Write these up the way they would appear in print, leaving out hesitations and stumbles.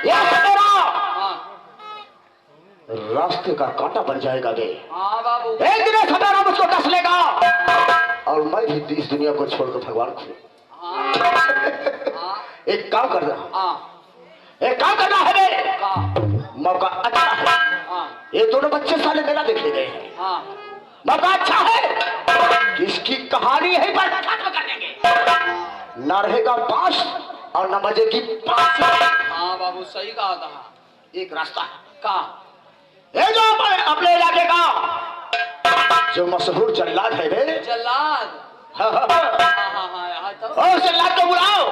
ये तेरा रास्ते का कांटा बन जाएगा बे। हाँ बाबू। एक दिन सवेरा मुझको डस लेगा और मैं भी इस दुनिया को छोड़कर भगवान को। एक काम करना, एक काम करना है बे। मौका अच्छा है, ये दोनों बच्चे साले मेरा देखने गए हैं। मौका अच्छा है कि इसकी कहानी है पर खत्म कर देंगे। ना रहेगा पास और ना बजेगी पास। हाँ बाबू सही कहा था। एक रास्ता है कहा ये जो अपने इलाके का जो मशहूर जल्लाद है बे। जल्लाद। हाँ हाँ हाँ तो और जल्लाद को बुलाओ।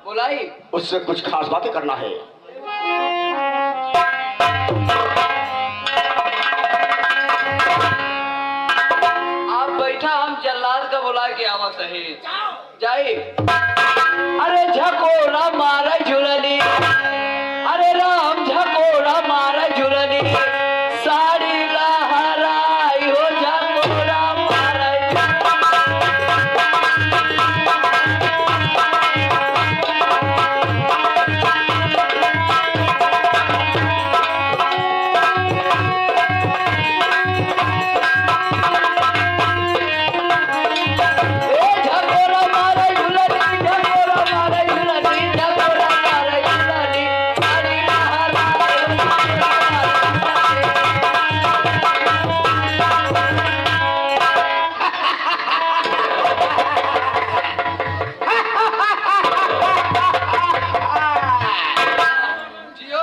बुलाई। उससे कुछ खास बातें करना है। आप बैठा, हम जल्लाद का बुला के आवत है। जाए। अरे झकोरा मारा झुलनी, अरे राम झकोरा मारा झुलनी, साड़ी लहराई हो झकोरा मारा।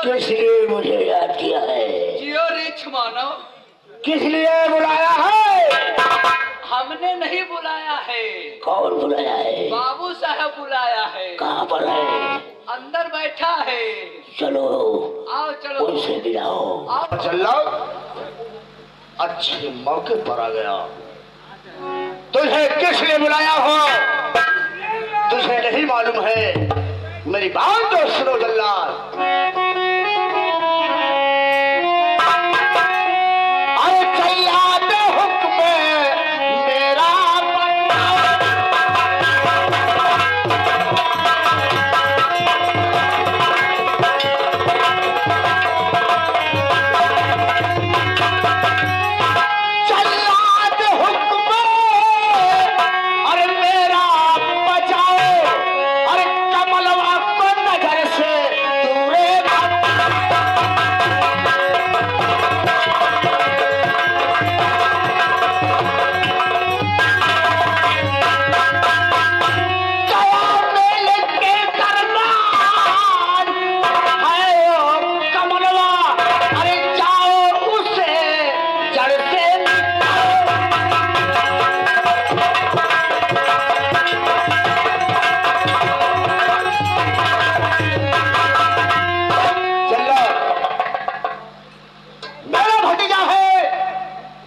किस लिए मुझे याद किया है? जियो रिच मानो। किस लिए बुलाया है? हमने नहीं बुलाया है। कौन बुलाया है? बाबू साहब बुलाया है। कहाँ पर है? अंदर बैठा है। चलो आओ चलो। उनसे मिलाओ। आओ। चलो अच्छे मौके पर आ गया। तुझे किस लिए बुलाया हो तुझे नहीं मालूम है? मेरी बात तो सुनो जल्लाद। अरे जल्लाद हुक्म मेरा जल्लाद हुक्म अरे मेरा बचाओ। अरे कमलवा को नजर से दूरे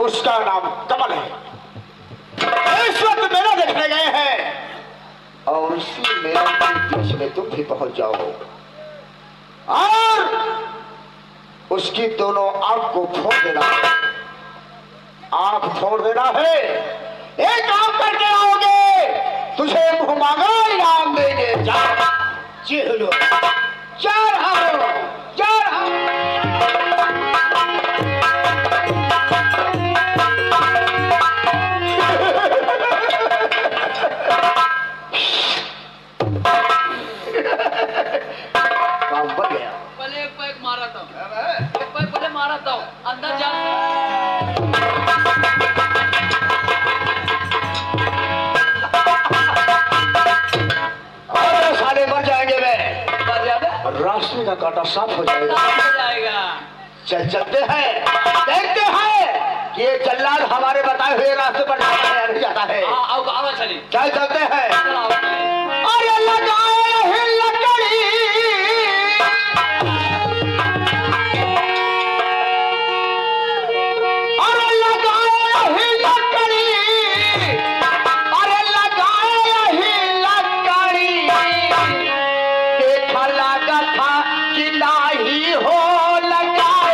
उसका नाम कमल है। इस वक्त मेला देखने गए हैं और उसी मेला के बीच में तुम भी पहुंच जाओ और उसकी दोनों आंख को फोड़ देना है। आंख फोड़ देना है। एक काम करके आओगे तुझे मुंह मांगा इनाम देंगे। जा चिल्लो चार हारो चार हारो। काम बन गया। पहले एक पैक मारा था। एक पैक पहले मारा था। अंदर जा। अरे साले मर जाएंगे वे। मर जाएगा। रास्ते का कांटा साफ हो जाएगा। साफ हो जाएगा। चल चलते हैं देखते हैं कि ये जल्लाद हमारे बताए हुए रास्ते पर जाता है या नहीं जाता है। आओ आओ चलिए। चल चलते हैं। चलो आओ चलिए। अरे लगाए है लकड़ी अरे लगाए है लकड़ी अरे लगाए है लकड़ी देखा लगा था कि नाही हो लगाए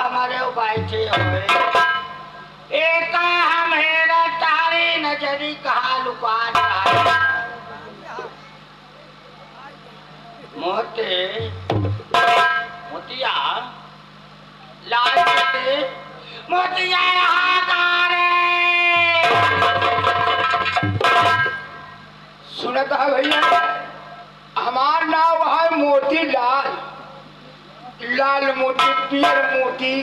हमारे बैठे हुए एक हम हेरा तारी नजरी कहा लुका रहा मोते मोतिया लाल मोते मोतिया यहाँ कहाँ रे सुनत है भैया हमार नाम है मोती लाल लाल मोती पियर मोती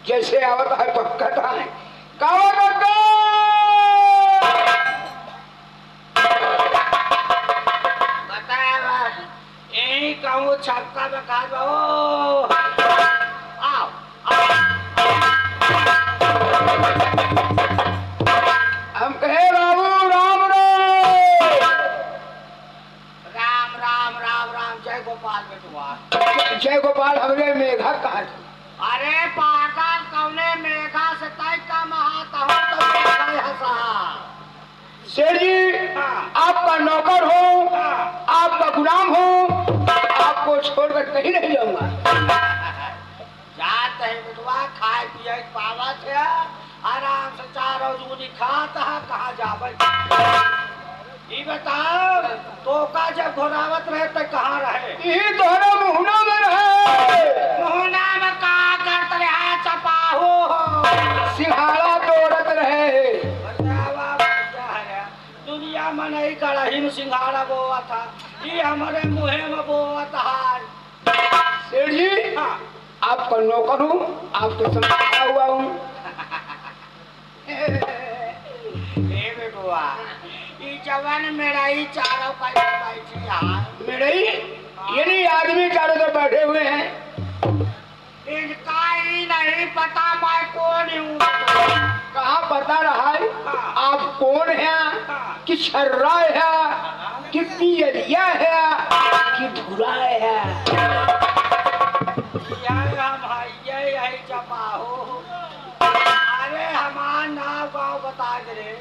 जैसे आवत है पक्का है कावा काका बताया यही कहूँ छक्का में खा जाओ आओ हम कहे बाबू राम राम राम राम राम जय गोपाल बेटुआ जय गोपाल हमरे मेघा कहा अरे पागल कौने मेघा से तय का महाता हो तो मेघा हंसा शेर जी आपका नौकर हो आपका गुलाम हो आपको छोड़कर कहीं नहीं जाऊंगा जाते है बेटुआ खाए पिए पावा थे आराम से चार रोज खाता है कहाँ जावे ये बताओ तो का जब घोरावत रहे तो कहाँ रहे ये तोहरा मुहना में रहे मोहना में का करत रहे चपाहो सिंघाड़ा तोड़त रहे बतावा क्या है दुनिया में नहीं कड़ही में सिंघाड़ा बोआ था ये हमारे मुहे में बोआ था शेर जी हाँ। आपका नौकर हूँ आपको समझा हुआ हूँ ए बेटुआ ये जवान मेरा ही चारों का बैठी है मेरे ही ये नहीं आदमी चारों तरफ बैठे हुए हैं इनका ही नहीं पता मैं कौन हूँ कहाँ पता रहा है आप कौन है कि छर्रा है कि पियलिया है कि धुरा है यही चपाहो अरे हमारा नाम गाँव बता दे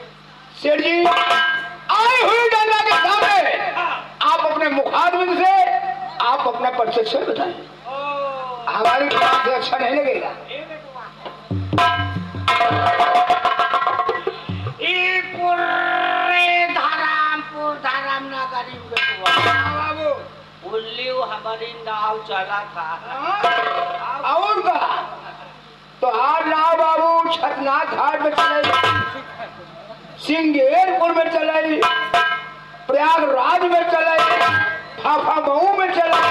शेर जी आई हुई गंगा के सामने आप अपने मुखारबिंद से आप अपना परिचय से बताएं हमारी बात से अच्छा नहीं लगेगा धरामपुर धराम नगरी बाबू उल्ली हमारी नाव चला था और का तो आज नाव बाबू छतनाथ घाट में चले सिंगेरपुर में चले प्रयागराज में चले फाफा मऊ में चले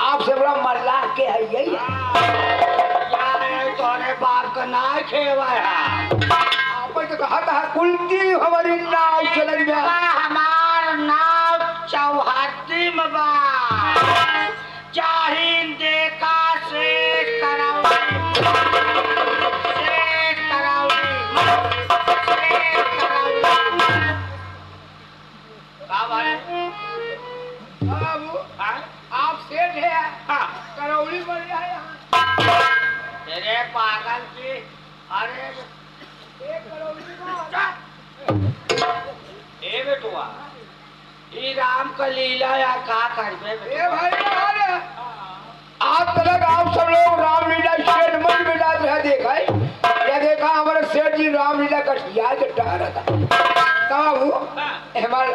आपसे बड़ा मल्ला के है यही तोरे बाप का ना खेवा है आप तो कहा था कुलती हमारी नाव चल गया हमार नाव चौहाती में बा चाहिए देखा से कराउली बाबू आप सेठ है करौली बन जाए तेरे पागल की अरे ए बेटुआ ई राम का लीला या का करबे ए भाई आज तक आप सब लोग रामलीला स्टेट मंच में डाल रहे देखा है या देखा हमारे सेठ जी रामलीला कटियार के टहरा था बाबू हमारे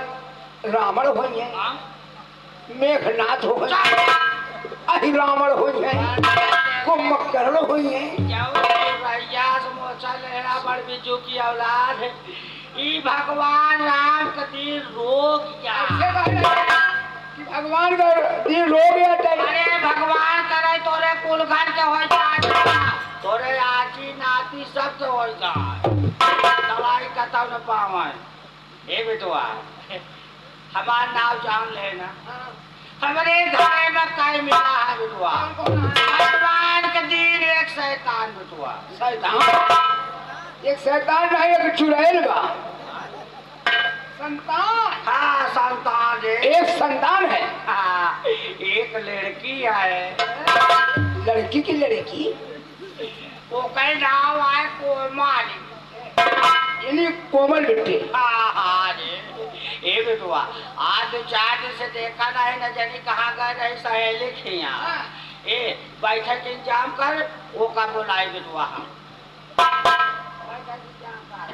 रावण हो है मेघनाथ हो गए अहि रावण हो है कुंभकर्ण हो है बड़ बिजू की औलाद है ई भगवान राम के दिन रोग क्या भगवान का दिन रोग अरे भगवान करे तोरे कुल घर के हो जाए तोरे आजी नाती सब के हो जाए दवाई कतौ न पावे ए बेटुआ हमार नाव जान लेना हमारे घरे में कई मिला है बेटुआ भगवान के दिन एक शैतान बेटुआ शैतान एक शैतान नहीं एक चुड़ैल बा संतान हाँ संतान है एक संतान है हाँ, एक लड़की है लड़की की लड़की वो कई नाव आए कोमाली यानी कोमल बिट्टी हाँ रे ए बेटुआ आज 4 दिन से देखा नहीं न जानी कहाँ गए रही सहेली खिया ए बैठक के इंतजाम कर वो का बोलाए बेटवा बैठक इंतजाम कर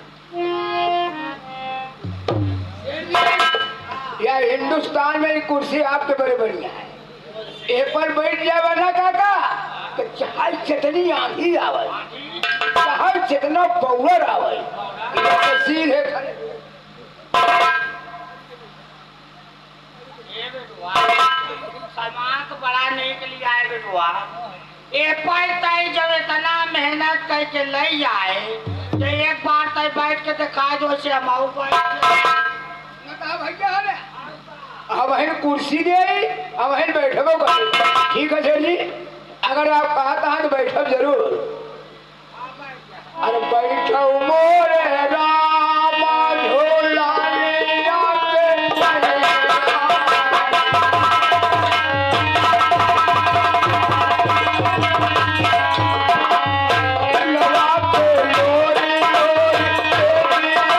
या हिंदुस्तान में ये कुर्सी आपके बड़े बढ़िया है ए पर बैठ जाए ना काका तो चाहे जितनी आंधी आवे चाहे जितना पौर आवे ये तस्वीर है खड़े ए बेटवा सामान तो बड़ा निक लिया है बेटवा ए पर तय जब इतना मेहनत करके ले आए तो एक बार तय बैठ के दिखा दो से हम आऊ अब हन कुर्सी दे अब हन बैठबो कर ठीक है सर जी अगर आप कहा था तो बैठब जरूर अरे बैठो मोरे रामा झोला लिया के चले लगा के लोरी लोरी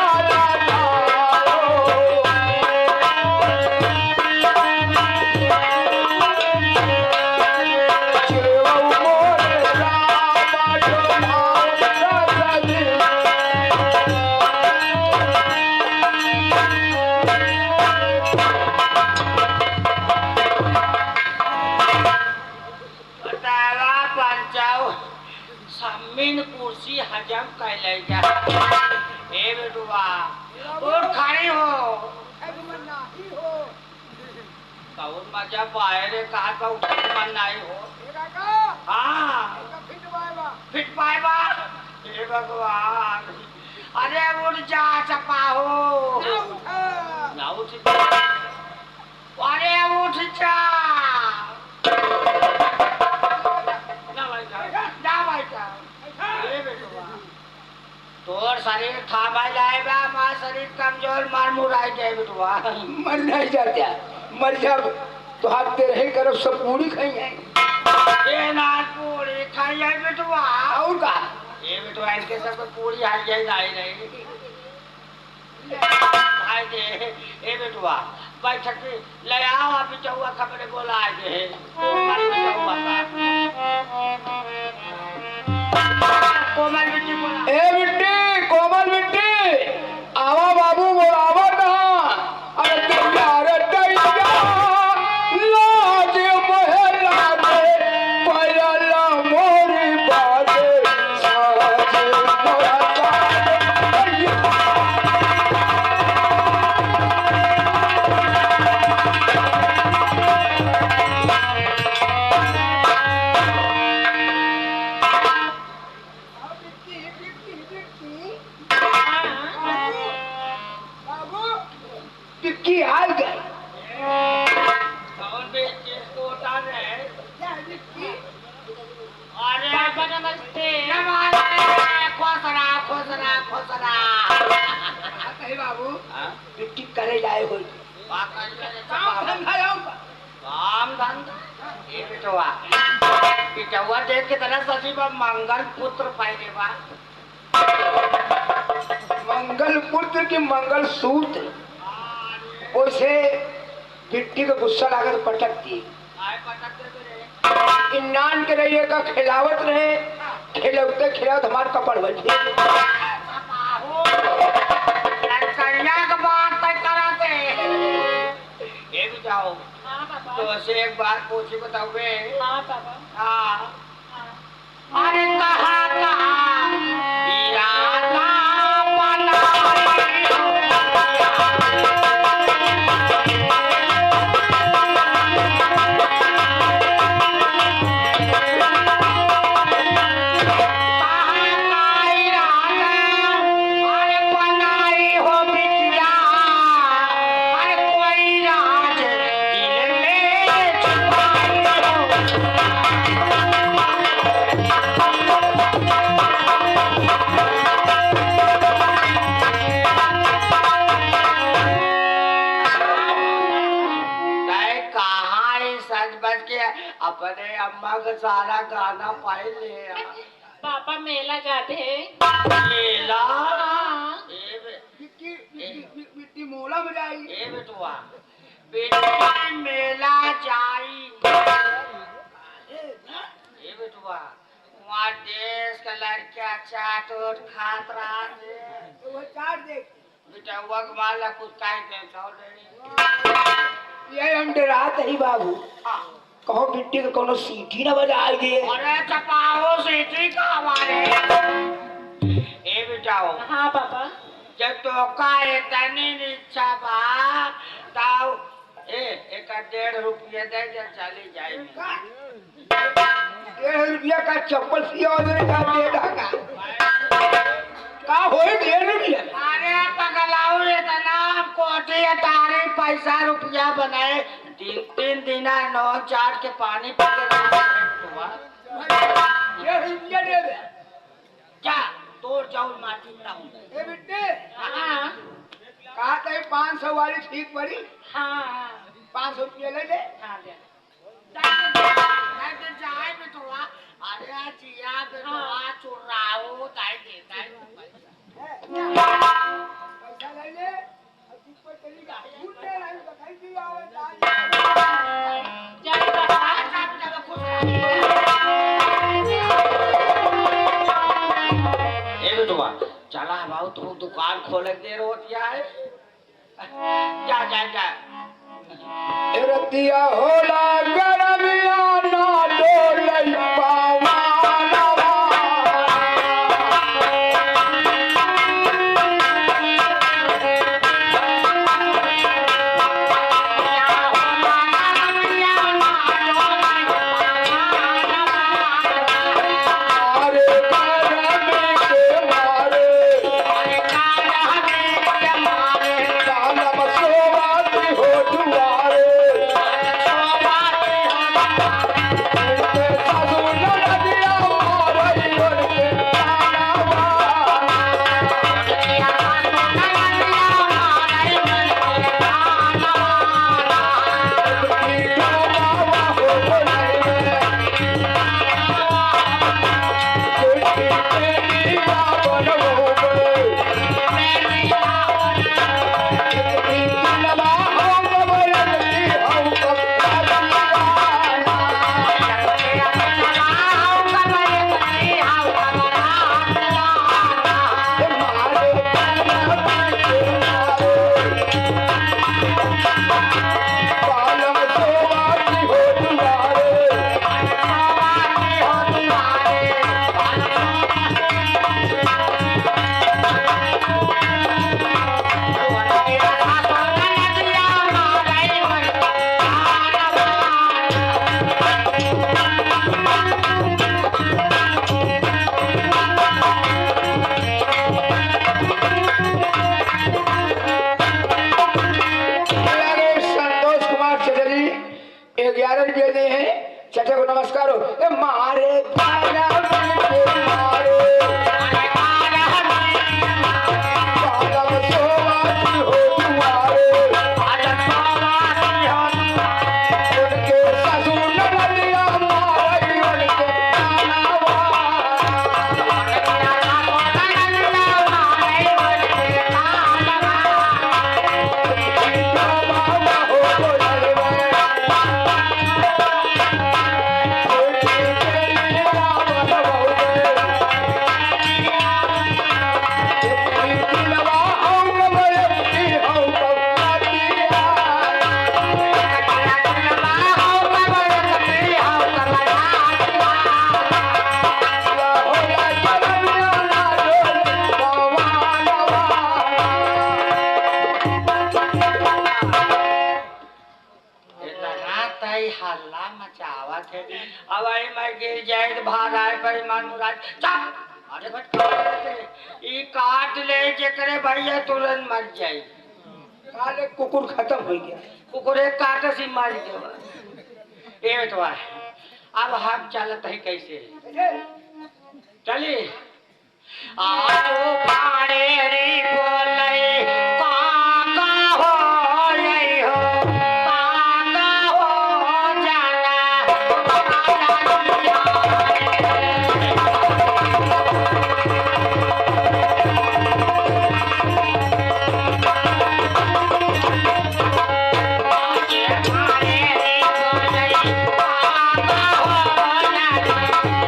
सम्मीन कुर्सी हजम कर ले जा ए बेटुआ और खड़ी हो कौन मजा पाए रे कहा का मन नहीं हो हाँ फिट पाएगा हे भगवान अरे उठ जा चपा हो ना उठ अरे उठ जा तोर शरीर थामा जाएगा मां शरीर कमजोर मार मुराई जाए बेटुआ मर नहीं जाता मर जा तो हाथ तेरे ही करब सब पूरी खाई है ए नाथ पूरी खाई है बेटुआ और का ये बेटुआ इनके सब को पूरी हाल जाए नहीं रही आई दे ए बेटुआ बैठक ले आओ अभी चौवा खबरे बोला आ दे कोमल चौवा कोमल बिट्टी बोला ए बिट्टी कोमल बिट्टी आवा बाबू बोलावा कहाँ अरे तुम यार डैया लाज महला दे पयला मोरी बाजे साज मोरा साज टिक्की हाल गई कौन भी चीज को उतार रहे अरे नमस्ते नमस्ते खोसरा खोसरा खोसरा कहे बाबू टिक्की करे लाए हो काम धंधा ये बेटवा बेटवा देख के तरह सची बा मंगल पुत्र पाए बा मंगल पुत्र की मंगल सूत्र वैसे बिट्टी को गुस्सा लागत पटक दी आए पटक दे रे इन्नान के रहिए का खिलावत रहे खिलौते खिलावत हमार कपड़ बन कन्या का बात तय कराते ये भी जाओ तो से एक बात पूछी बताओ बे हाँ अरे कहाँ कहाँ इरादा अपने अम्मा का सारा गाना पाई ले पापा मेला जाते मेला बिट्टी मोला में जाई ए बेटुआ बेटी मेला जाई बेटवा वहाँ देश का लड़कियां चाट उट खात रहा थे तो वो चाट देख बेटा वग माला कुछ काई दे ये हम डरात ही बाबू कहो बिट्टी का कोनो सीटी ना बजा दिए अरे चपाओ सीटी का हमारे ए बेटाओ हाँ पापा जब तो का इतनी इच्छा बा ताऊ ए एक 1.5 रुपये दे चली जाए 1.5 रुपया का चप्पल सिया उधर का दे ढाका का होए 1.5 रुपया अरे पगलाऊ इतना कोटी तारी पैसा रुपया बनाए 3 दिन नौ चाट के पानी पी के 1.5 रुपया दे दे क्या तोड़ चाउल माटी में डाल ए बिट्टे हाँ कहा था 500 वाली ठीक पड़ी हाँ 500 रुपया ले ले हाँ दे नहीं जाए बेटवा अरे जिया बेटवा चुराओ ताई दे पैसा ले ले अब ठीक पर चली जा भूल ले रही बताई दी आवे चल पापा ए बेटवा चला बाबू तू दुकान खोले दे रोटिया है जा जा जा ए रतिया होला गरमिया ना डोलई पावा चाचा को नमस्कार हो ए मारे पाला के मारे पाला सोवाती हो तुम्हारे उनके ससुर नदिया मारे उनके हल्ला मचावा थे अब आई मैं गिर जाए तो भाग आए बेईमान मुराद चुप अरे बट ई काट ले जेकरे भैया तुरंत मर जाए काले कुकुर खत्म हो गया कुकुर एक काट से मार दे ए बेटवा अब हम चलत है कैसे चली आजो पाड़े रे बोले काका हो रही हो काका हो जाना पाड़े रे बोले काका हो जाना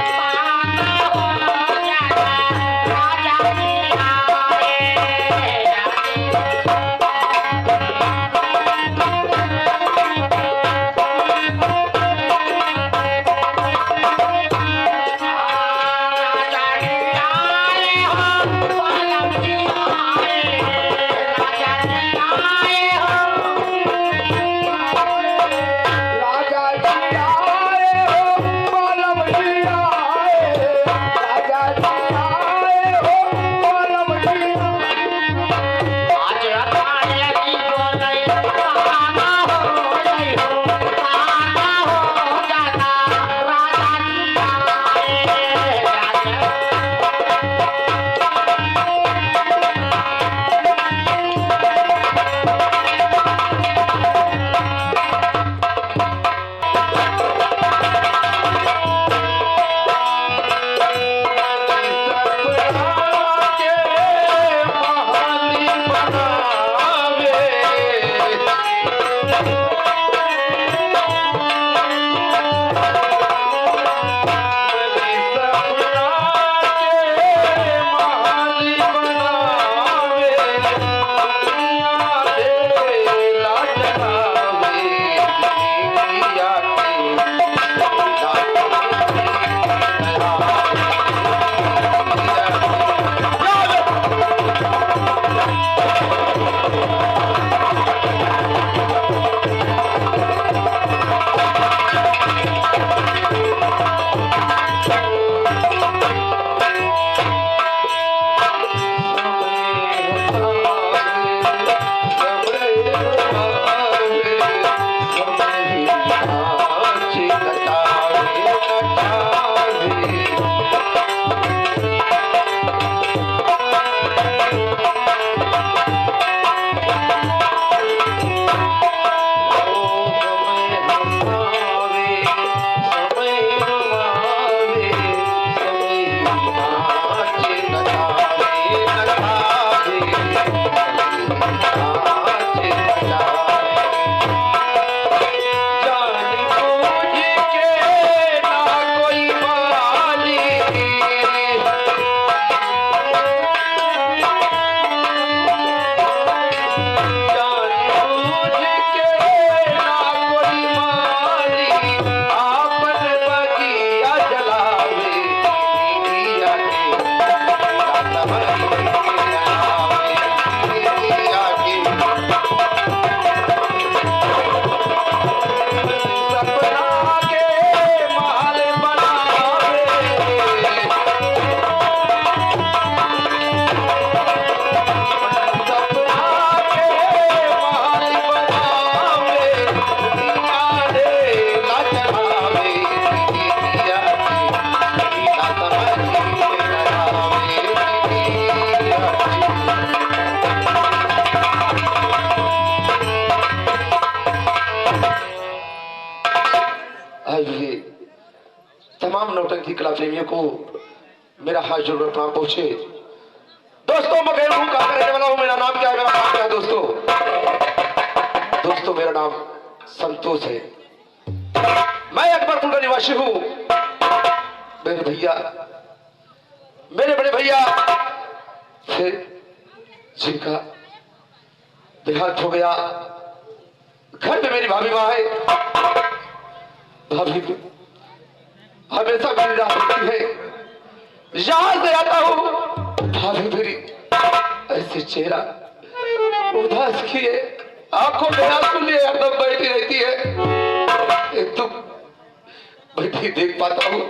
समर्थी कला प्रेमियों को मेरा हाथ जोड़कर प्रणाम पहुंचे। दोस्तों मैं गैर हूं, कहां रहने वाला हूं, मेरा नाम क्या है, मेरा नाम क्या है दोस्तों? दोस्तों मेरा नाम संतोष है। मैं अकबरपुर का निवासी हूं। मेरे भैया, मेरे बड़े भैया से जिनका देहांत हो गया, घर में मेरी भाभी माँ है। भाभी हमेशा मेरी राह होती है, जहां से आता हूं भाभी मेरी ऐसे चेहरा उदास किए, आंखों में आंसू लिए हरदम बैठी रहती है। एक तो बैठी देख पाता हूं।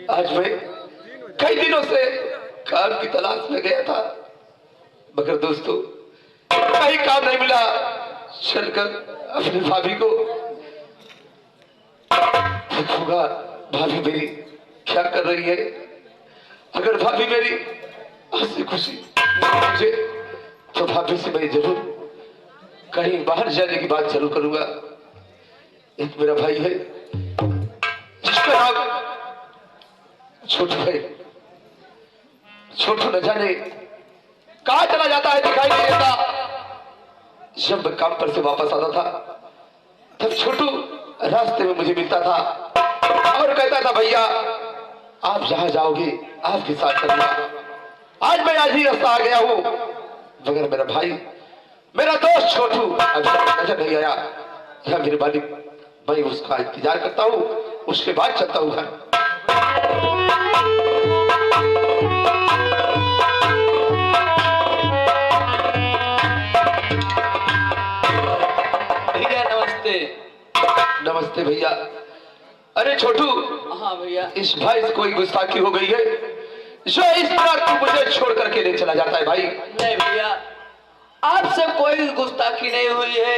आज मैं कई दिनों से काम की तलाश में गया था, मगर दोस्तों कहीं काम नहीं मिला। चलकर अपनी भाभी को देखूंगा भाभी मेरी क्या कर रही है। अगर भाभी मेरी हंसी खुशी मुझे, तो भाभी से मैं जरूर कहीं बाहर जाने की बात जरूर करूंगा। एक मेरा भाई है जिसका नाम छोटू है। छोटू न जाने कहां चला जाता है, दिखाई नहीं देता। जब मैं काम पर से वापस आता था तब छोटू रास्ते में मुझे मिलता था और कहता था, भैया आप जहां जाओगे आपके साथ चलूंगा। आज मैं आज ही रास्ता आ गया हूं, मगर मेरा भाई, मेरा दोस्त छोटू अभी नजर नहीं आया। यह मेरे मालिक, मैं उसका इंतजार करता हूं, उसके बाद चलता हूं घर। नमस्ते भैया। अरे छोटू, हाँ भैया। इस भाई से कोई गुस्ताखी हो गई है जो इस तरह तू मुझे छोड़ करके नहीं चला जाता है भाई? नहीं भैया, आपसे कोई गुस्ताखी नहीं हुई है।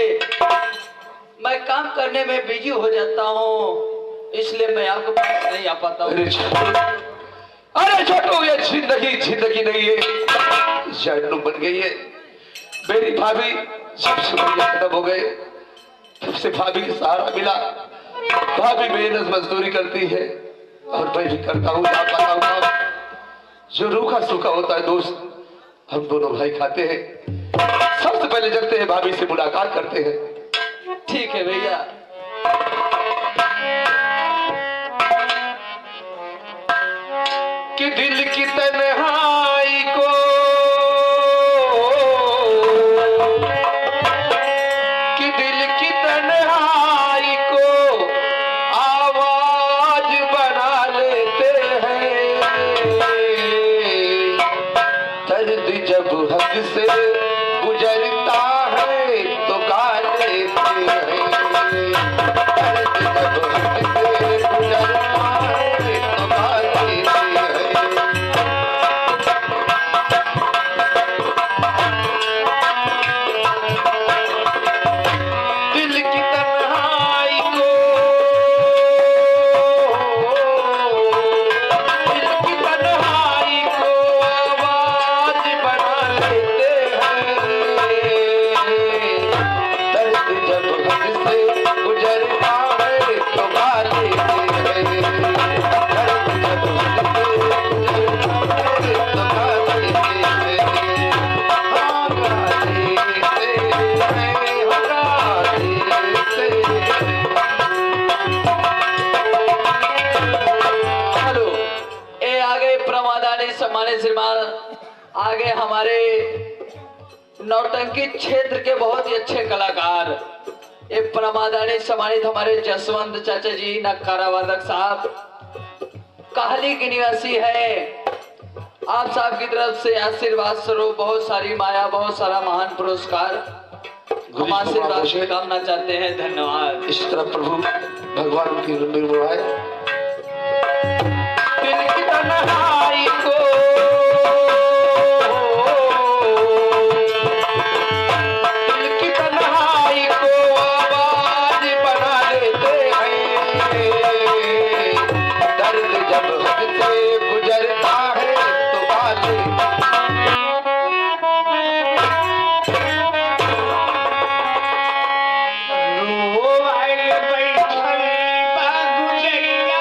मैं काम करने में बिजी हो जाता हूँ, इसलिए मैं आपके पास नहीं आ पाता हूँ। अरे छोटू, ये जिंदगी नहीं है, जहन्नुम बन गई है। मेरी भाभी जब से भैया खत्म हो गए तब से भाभी के सहारा मिला। भाभी मेहनत मजदूरी करती है और मैं भी करता हूँ, जा पाता हूँ काम। जो रूखा सूखा होता है दोस्त, हम दोनों भाई खाते हैं। सबसे पहले जगते हैं, भाभी से मुलाकात करते हैं। ठीक है भैया। कि दिल की तन्हाई को से गुजरता है तो गा लेते हैं। जब से गुजरता है तो गा लेते हैं। दिल की तन्हाई को, दिल की तन्हाई को आवाज बना लेते हैं। दर्द जब हद से गुजरता है तो गा लेते हैं। दर्द जब हद से गुजरता है तो गा लेते हैं। हाँ गा लेते हैं, गा लेते हैं। हेलो, ये आगे प्रमादानी सम्मानित श्रीमान, आगे हमारे नौटंकी क्षेत्र के बहुत ही अच्छे कलाकार, ये प्रमादानी सम्मानित हमारे जसवंत चाचा जी नक्कारा वादक साहब, काहली के निवासी है। आप साहब की तरफ से आशीर्वाद स्वरूप बहुत सारी माया, बहुत सारा महान पुरस्कार हम आशीर्वाद से कामना चाहते हैं। धन्यवाद। इस तरह प्रभु भगवान उनकी लंबी उम्र बढ़ाए। दिल की तन्हाई को, दिल की तन्हाई को आवाज बना लेते हैं। दर्द जब हद से गुजरता है तो गा लेते हैं। रो आइल बैठल बा गुजरिया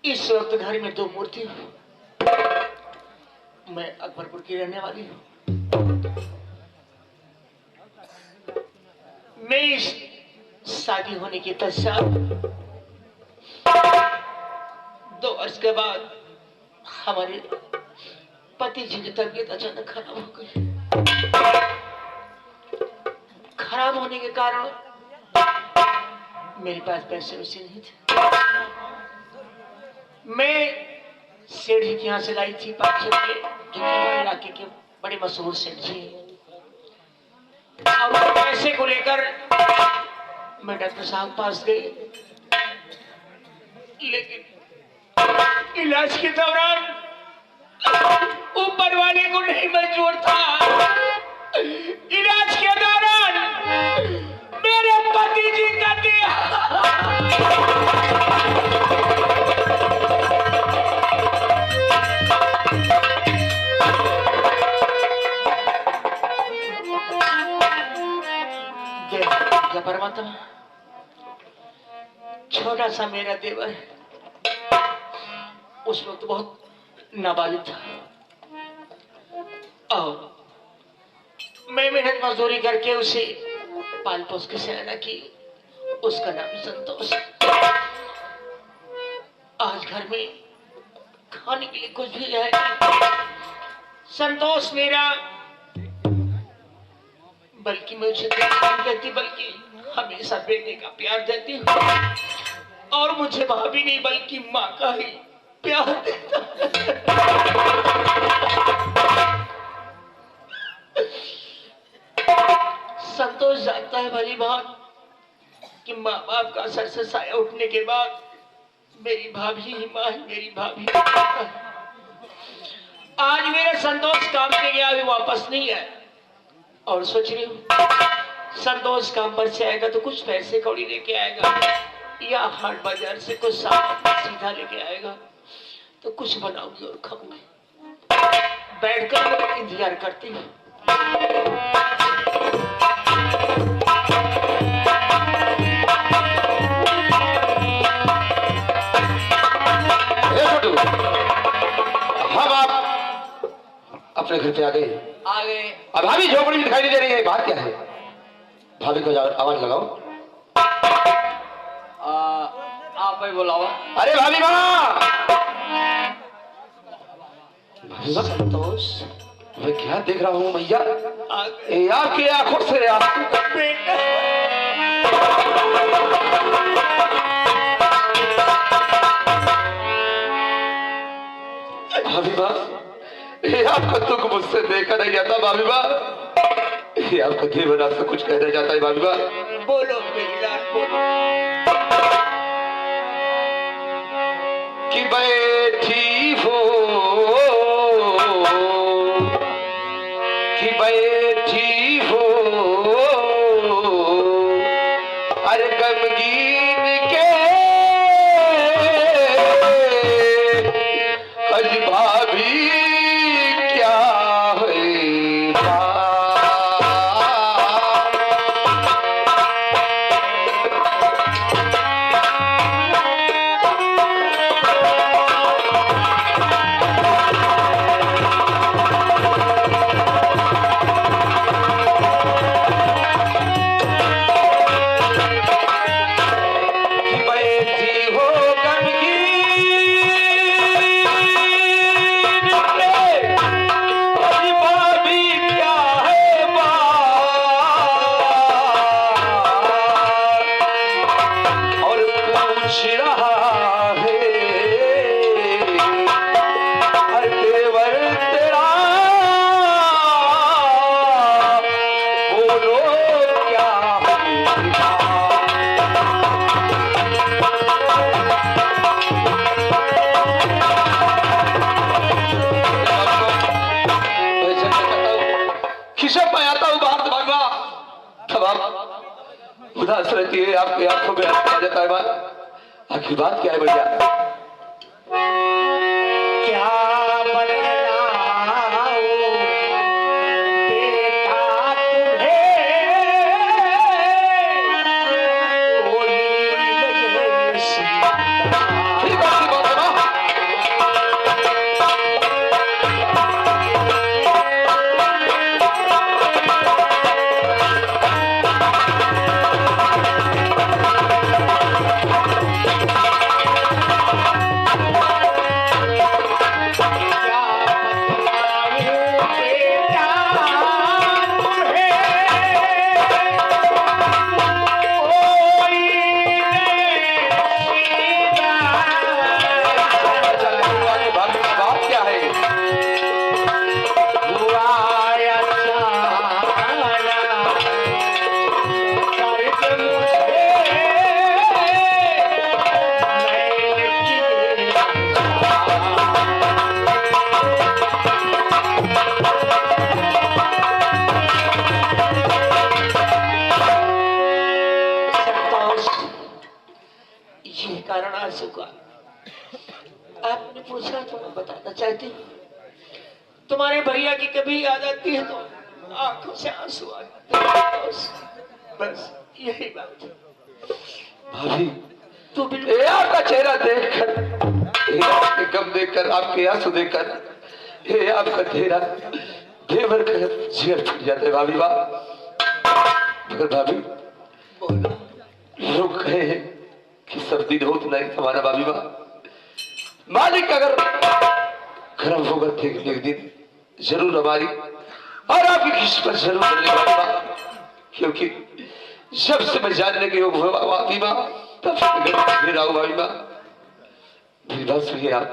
इस वक्त घर में दो मूर्ति हूँ। मैं अकबरपुर की रहने वाली हूँ। मैं इस शादी होने के पश्चात 2 वर्ष के बाद हमारे पति जी की तबीयत अचानक खराब हो गई। खराब होने के कारण मेरे पास पैसे वैसे नहीं थे। मैं सेठ जी के यहाँ से लाई थी 500 रुपये, जो हमारे इलाके के बड़े मशहूर सेठ जी हैं। और उस पैसे को लेकर मैं डॉक्टर साहब के पास गई, लेकिन इलाज के दौरान ऊपर वाले को नहीं मंजूर था। इलाज के दौरान मेरे पति जी का परमात्मा, छोटा सा मेरा देवर है, उस वक्त बहुत नाबालिग था और मैं मेहनत मजदूरी करके उसे पाल पोस के सयाना की। उसका नाम संतोष। आज घर में खाने के लिए कुछ भी है। संतोष मेरा बल्कि मैं उसे नहीं देती, बल्कि हमेशा बेटे का प्यार देती हूँ और मुझे भाभी नहीं बल्कि माँ का ही प्यार देता। संतोष जानता है भली बात कि माँ बाप का सर से साया उठने के बाद मेरी भाभी ही माँ है, मेरी भाभी। आज मेरा संतोष काम पे गया, अभी वापस नहीं आया और सोच रही हूँ संतोष काम पर से आएगा तो कुछ पैसे कौड़ी लेके आएगा या हाट बाजार से कुछ सामान सीधा लेके आएगा तो कुछ बनाऊंगी और खाऊंगी। बैठकर इंतजार करती हूँ। हम आप अपने घर पे आ गए। अब भाभी झोपड़ी भी दिखाई नहीं दे रही है, बात क्या है? भाभी को आवाज लगाओ। आप ही बुलाओ। अरे भाभी माँ! संतोष, मैं क्या देख रहा हूँ भैया? ये आपकी आंखों से भाभी माँ, ये आपका दुख मुझसे देखा नहीं जाता भाभी माँ। ये आपका जीवन आपसे कुछ कहना चाहता है भाभी माँ। बोलो मेरी लाल, बोलो। कि बैठी हो, कि बैठी हो, अरे गमगीन के अज भाभी क्या है उदास रहती है, आपकी आंखों में आ जाता है बात। आखिर बात क्या है भैया? क्या बतलाऊं बेटा तुम्हें, कोई नहीं। ठीक है, आपने पूछा तो मैं बताना चाहती हूँ। तुम्हारे भैया की कभी याद आती है तो आंखों से आंसू आ जाते हैं। बस यही बात है। भाभी तू भी ये आपका चेहरा देखकर, ये आपके गम देखकर, आपके आंसू देखकर, ये आपका चेहरा देवर का जिगर फट जाता है भाभी वाह। मगर भाभी लोग कहे हैं कि सर्दी हो तो नहीं हमारा भाभी वाह। मालिक अगर गर्म होगा तो एक दिन जरूर हमारी और आपकी किस्मत जरूर बदलेगी भाभी वाह। क्योंकि जब से मैं जानने के योग हुआ भाभी वाह तब से फिर आओ भाभी वाह। मेरी बात सुनिए आप।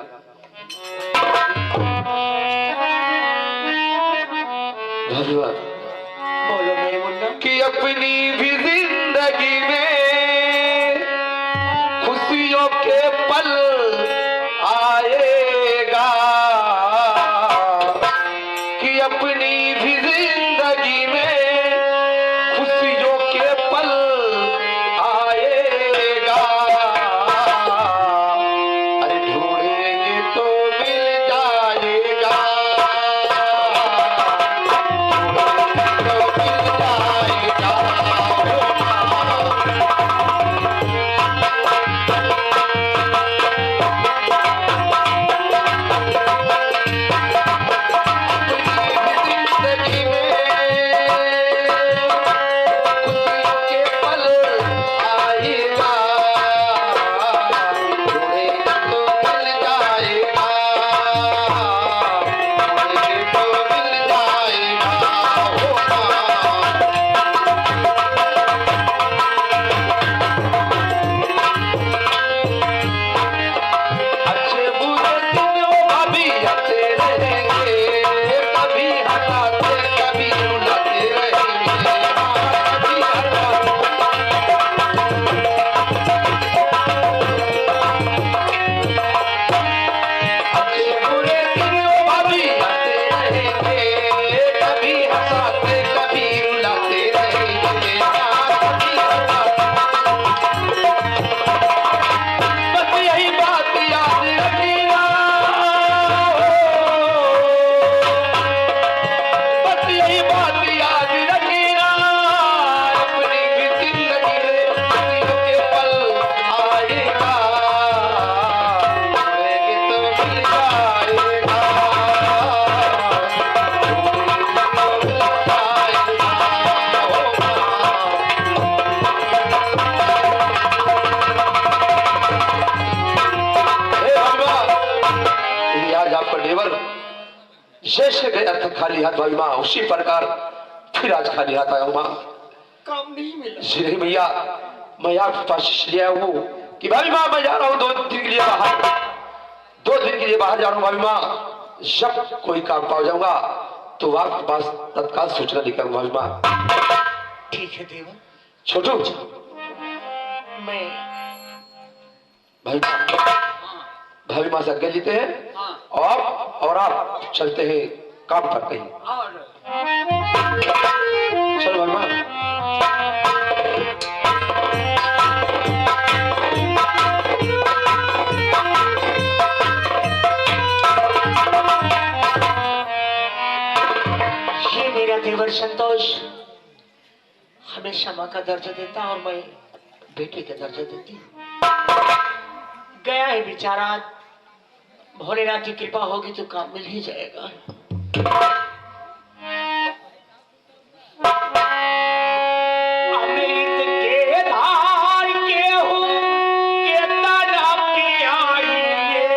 भाभी वाह बोलो मेरे मुन्ना। कि अपनी भी जिंदगी में खुशियों के पल आएगा, कि अपनी भी जिंदगी में खुशियों के पल आएगा। अरे ढूंढेंगे तो मिल जाएगा, जैसे गया था खाली हाथ भाई माँ उसी प्रकार फिर आज खाली हाथ आया हूँ माँ। काम नहीं मिला। जी नहीं भैया, मैं आपके पास इसलिए आया हूँ कि भाभी माँ मैं जा रहा हूँ 2 दिन के लिए बाहर, 2 दिन के लिए बाहर जा रहा हूँ भाभी माँ। जब कोई काम पा जाऊंगा तो आपके पास तत्काल सूचना लेकर भाभी माँ। ठीक है देवा। छोटू मैं भाभी माँ से आज्ञा लेते हैं और आप चलते हैं काम पर कहीं। चलो भाभी माँ। ये मेरा देवर संतोष हमेशा माँ का दर्जा देता और मैं बेटे का दर्जा देती। गया है बेचारा, भोलेनाथ की कृपा होगी तो काम मिल ही जाएगा। अमृत के धार के हूँ के तरफ की आई ये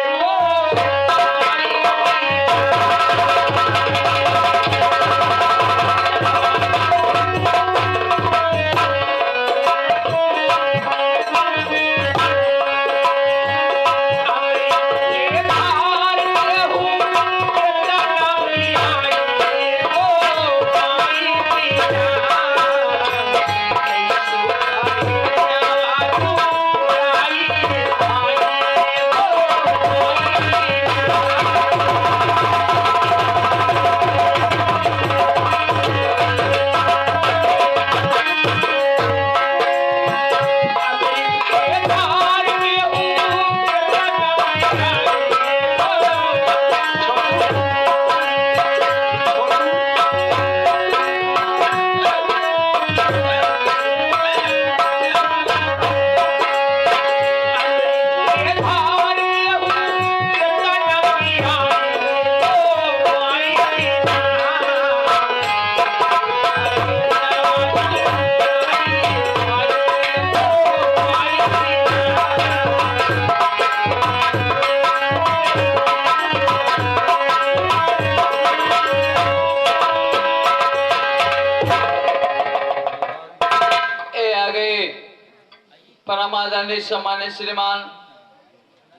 परमादानी सम्मानित श्रीमान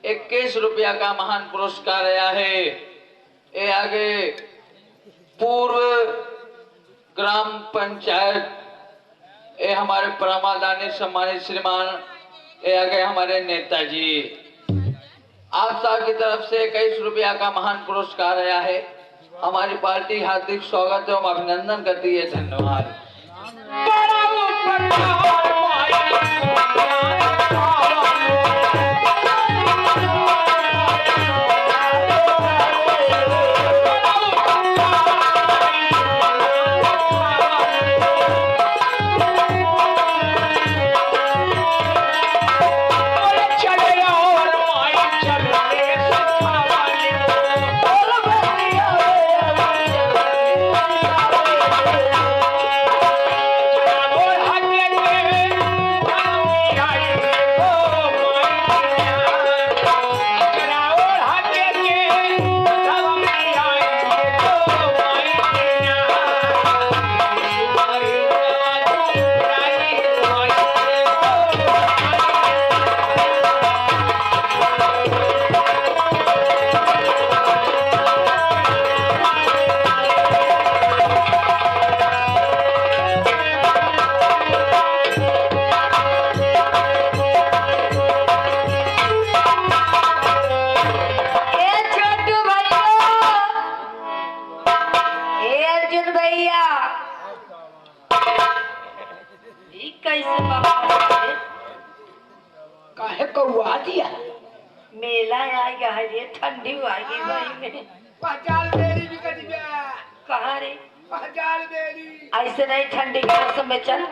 21 रुपया का महान पुरस्कार आया है। ये आगे पूर्व ग्राम पंचायत, ये हमारे परमादानी सम्मानित श्रीमान, ये आगे हमारे नेताजी, आप साहब की तरफ से 21 रुपया का महान पुरस्कार आया है। हमारी पार्टी हार्दिक स्वागत एवं अभिनंदन करती है। धन्यवाद। काहे कौआ दिया मेला आएगा रे, ठंडी आएगी भाई में। पचाल बेरी भी कटी गया। कहाँ रे? पचाल बेरी। ऐसे नहीं, ठंडी के मौसम में चल।